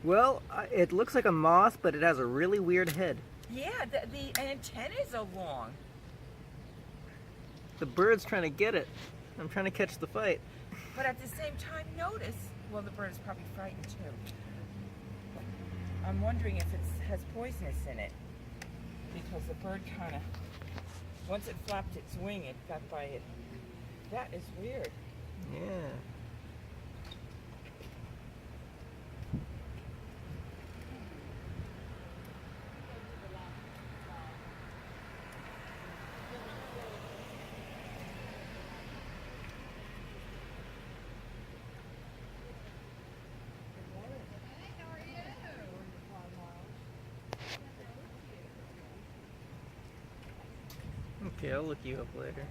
Well, it looks like a moth, but it has a really weird head. Yeah, the antennas are long. The bird's trying to get it. I'm trying to catch the fight. But at the same time, notice, well, the bird is probably frightened too. I'm wondering if it has poisonous in it. Because the bird kind of, once it flapped its wing, it got by it. That is weird. Yeah. Okay, I'll look you up later.